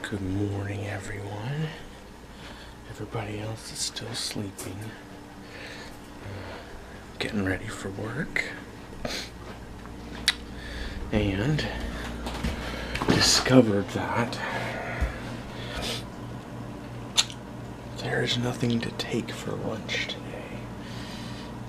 Good morning, everyone. Everybody else is still sleeping. Getting ready for work. And discovered that there is nothing to take for lunch today.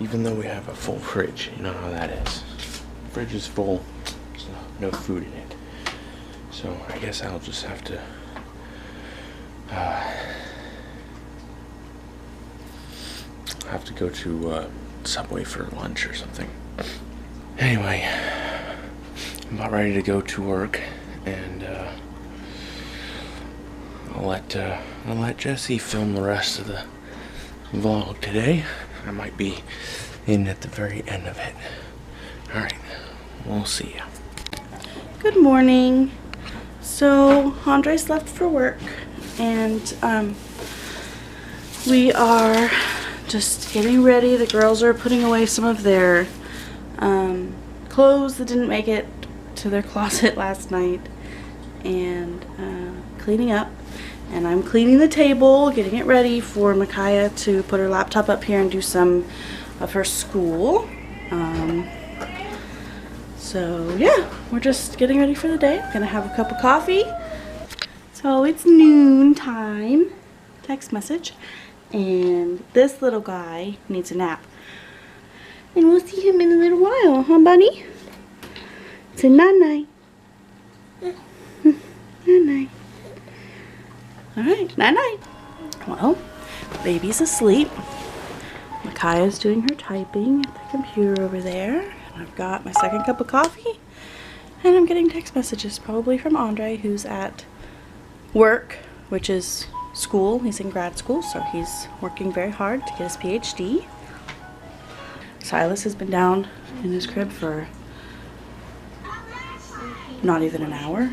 Even though we have a full fridge. You know how that is. The fridge is full, so no food in it. So I guess I'll just have to go to Subway for lunch or something. Anyway, I'm about ready to go to work, and I'll let Jesse film the rest of the vlog today. I might be in at the very end of it. All right, we'll see ya. Good morning. So Ondrej left for work, and we are just getting ready. The girls are putting away some of their clothes that didn't make it to their closet last night, and cleaning up. And I'm cleaning the table, getting it ready for Micaiah to put her laptop up here and do some of her school. So yeah, we're just getting ready for the day. I'm gonna have a cup of coffee. So it's noon time. Text message. And this little guy needs a nap. And we'll see him in a little while, huh, buddy? It's a night-night. Night-night. Alright, night-night. Well, baby's asleep. Micaiah's doing her typing at the computer over there. And I've got my second cup of coffee. And I'm getting text messages, probably from Ondrej, who's at work, which is school. He's in grad school, so he's working very hard to get his PhD. Silas has been down in his crib for not even an hour,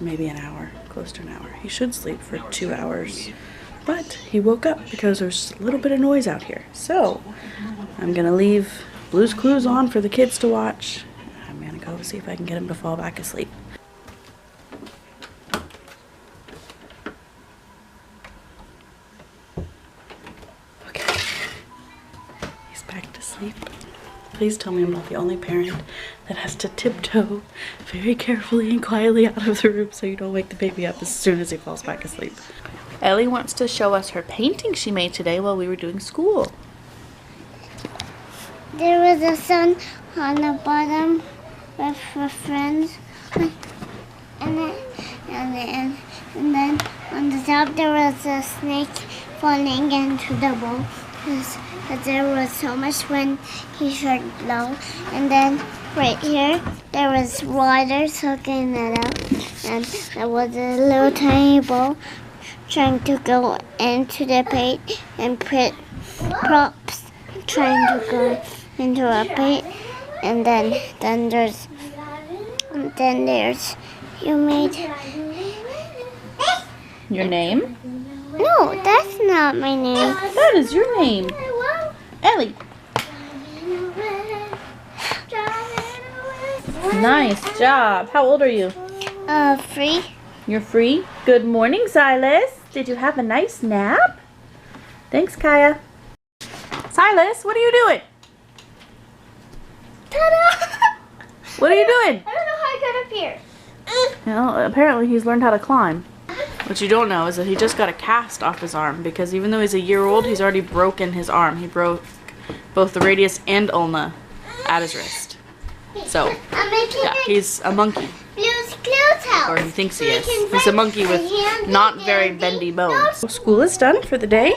maybe an hour, close to an hour. He should sleep for 2 hours, but he woke up because there's a little bit of noise out here. So I'm gonna leave Blue's Clues on for the kids to watch. I'm gonna go see if I can get him to fall back asleep. Please tell me I'm not the only parent that has to tiptoe very carefully and quietly out of the room so you don't wake the baby up as soon as he falls back asleep. Ellie wants to show us her painting she made today while we were doing school. There was a sun on the bottom with her friends, and then on the top there was a snake falling into the bowl. Because there was so much wind, he started blow. And then right here, there was water soaking it up. And there was a little tiny ball trying to go into the paint and put props trying to go into a paint. And then there's you made your name? No, that's not my name. That is your name. Ellie. Nice job. How old are you? 3. You're free? Good morning, Silas. Did you have a nice nap? Thanks, Kaya. Silas, what are you doing? Ta-da! What are you doing? I don't know how I got up here. Well, apparently he's learned how to climb. What you don't know is that he just got a cast off his arm, because even though he's a year old, he's already broken his arm. He broke both the radius and ulna at his wrist. So, yeah, he's a monkey. Blue's Clues house. Or he thinks he is. He's a monkey with not very bendy bones. School is done for the day,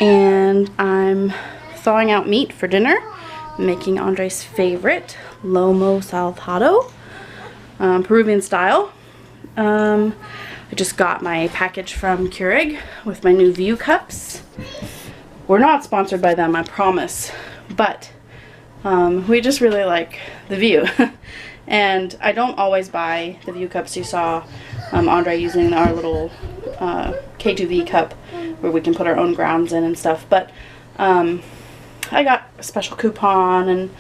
and I'm thawing out meat for dinner. I'm making Ondrej's favorite, Lomo Sal Tado, Peruvian style. I just got my package from Keurig with my new View cups. We're not sponsored by them, I promise, but we just really like the View. And I don't always buy the View cups. You saw Ondrej using our little K2V cup where we can put our own grounds in and stuff, but I got a special coupon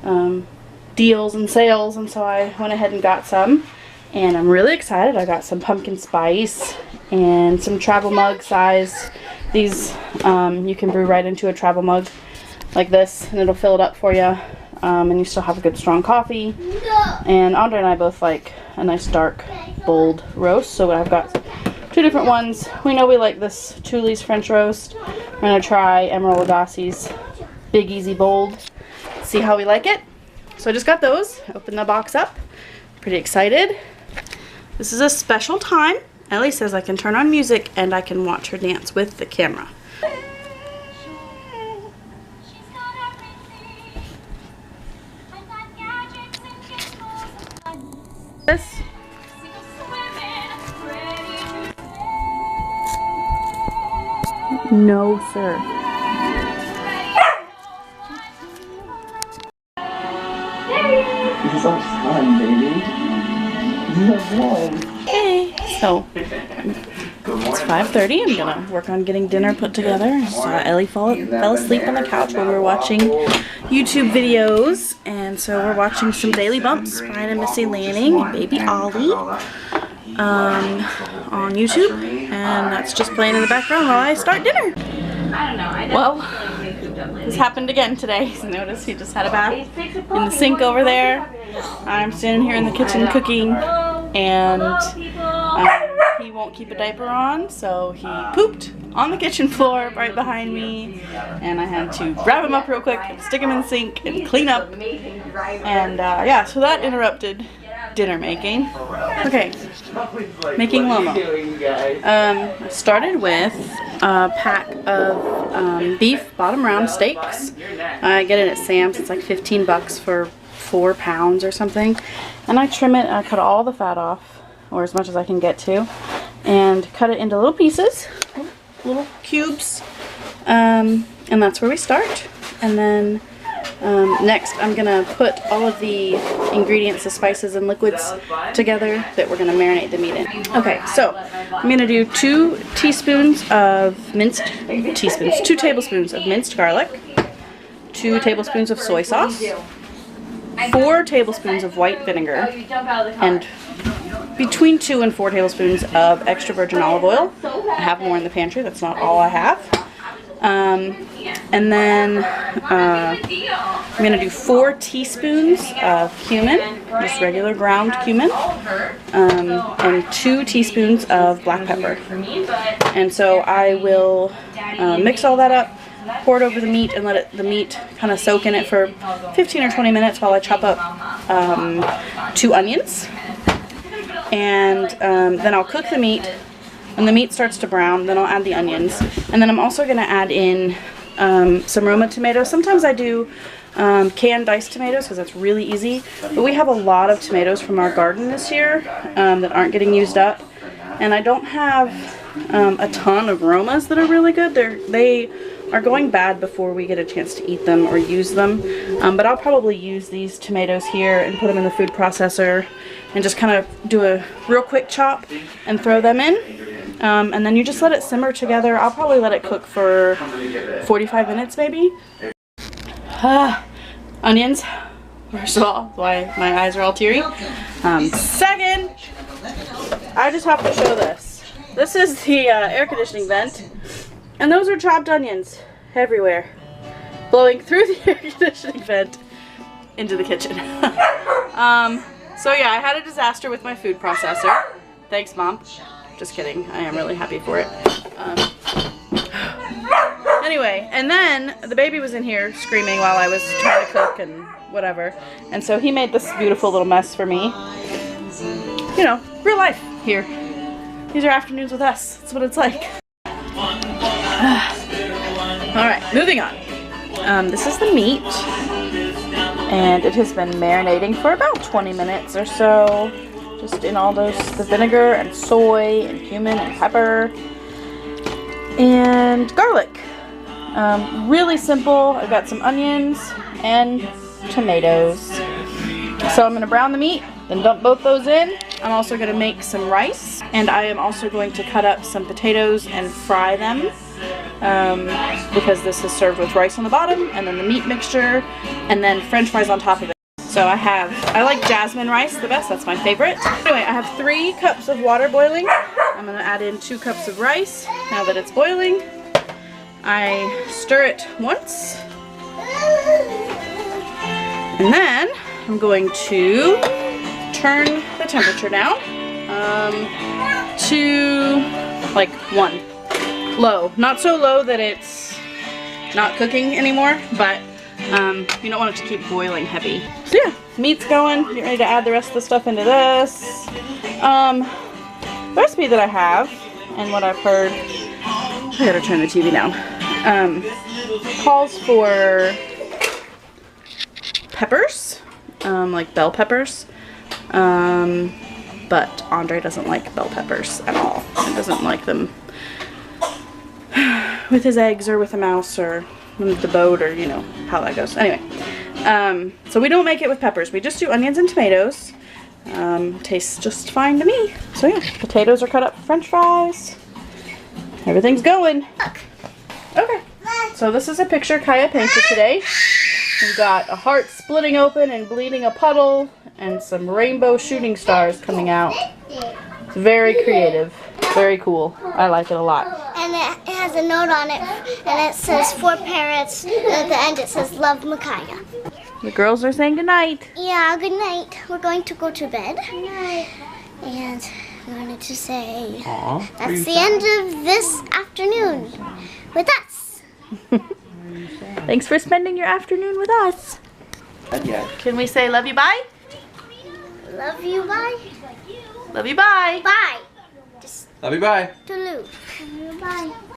and deals and sales, and so I went ahead and got some. And I'm really excited. I got some pumpkin spice and some travel mug size. These you can brew right into a travel mug like this, and it'll fill it up for you. And you still have a good strong coffee. And Ondrej and I both like a nice dark, bold roast. So I've got 2 different ones. We know we like this Thule's French roast. We're gonna try Emerald Lagasse's Big Easy Bold. See how we like it. So I just got those. Open the box up. Pretty excited. This is a special time. Ellie says I can turn on music and I can watch her dance with the camera. This. No, sir. This is our son, baby. This is our boy. Hey. So, it's 5:30. I'm gonna work on getting dinner put together. I saw Ellie fell asleep on the couch while we were watching YouTube videos. And so we're watching some Daily Bumps, Brian and Missy Lanning and baby Ollie on YouTube. And that's just playing in the background while I start dinner. Well, this happened again today. Notice he just had a bath in the sink over there. I'm standing here in the kitchen cooking, and he won't keep a diaper on, so he pooped on the kitchen floor right behind me, and I had to grab him up real quick and stick him in the sink and clean up. And yeah, so that interrupted dinner making. Okay, making lomo. I started with a pack of beef bottom round steaks. I get it at Sam's. It's like 15 bucks for 4 pounds or something. And I trim it. I cut all the fat off, or as much as I can get to, and cut it into little pieces, little cubes. And that's where we start. And then next I'm gonna put all of the ingredients, the spices and liquids together that we're gonna marinate the meat in. Okay, so I'm gonna do 2 tablespoons of minced garlic, 2 tablespoons of soy sauce, 4 tablespoons of white vinegar, and between 2 and 4 tablespoons of extra virgin olive oil. I have more in the pantry, that's not all I have. And then I'm going to do 4 teaspoons of cumin, just regular ground cumin, and 2 teaspoons of black pepper. And so I will mix all that up, pour it over the meat, and let the meat kind of soak in it for 15 or 20 minutes while I chop up 2 onions. And then I'll cook the meat. When the meat starts to brown, then I'll add the onions. And then I'm also going to add in some Roma tomatoes. Sometimes I do canned diced tomatoes because that's really easy. But we have a lot of tomatoes from our garden this year that aren't getting used up. And I don't have a ton of Romas that are really good. They are going bad before we get a chance to eat them or use them. But I'll probably use these tomatoes here and put them in the food processor and just kind of do a real quick chop and throw them in. And then you just let it simmer together. I'll probably let it cook for 45 minutes maybe. Onions, first of all, why my eyes are all teary. Second, I just have to show this. This is the air conditioning vent, and those are chopped onions everywhere, blowing through the air conditioning vent into the kitchen. So yeah, I had a disaster with my food processor. Thanks, Mom. Just kidding. I am really happy for it. Anyway, and then the baby was in here screaming while I was trying to cook and whatever. And so he made this beautiful little mess for me. You know, real life here. These are afternoons with us. That's what it's like. Alright, moving on. This is the meat. And it has been marinating for about 20 minutes or so. Just in all the vinegar and soy and cumin and pepper and garlic. Really simple. I've got some onions and tomatoes. So I'm going to brown the meat, then dump both those in. I'm also going to make some rice, and I am also going to cut up some potatoes and fry them because this is served with rice on the bottom and then the meat mixture and then French fries on top of it. So I like jasmine rice the best, that's my favorite. Anyway, I have 3 cups of water boiling. I'm gonna add in 2 cups of rice now that it's boiling. I stir it once. And then I'm going to turn the temperature down to like 1. Low. Not so low that it's not cooking anymore, but you don't want it to keep boiling heavy. So yeah, meat's going. Get ready to add the rest of the stuff into this. The recipe that I have and what I've heard, I gotta turn the TV down, calls for peppers, like bell peppers, but Ondrej doesn't like bell peppers at all. He doesn't like them with his eggs or with a mouse or with the boat, or you know how that goes. Anyway, so we don't make it with peppers. We just do onions and tomatoes. Tastes just fine to me. So yeah, potatoes are cut up for French fries. Everything's going. Okay, so this is a picture Kaya painted today. We've got a heart splitting open and bleeding a puddle, and some rainbow shooting stars coming out. It's very creative, very cool. I like it a lot. And it has a note on it, and it says for parents, and at the end it says love Micaiah. The girls are saying goodnight. Yeah, good night. We're going to go to bed. Good night. And I wanted to say that's the end of this afternoon with us. Thanks for spending your afternoon with us. Can we say love you, bye? Love you, bye. Love you, bye. Bye. Love you, bye. Toodaloo. Love you, bye.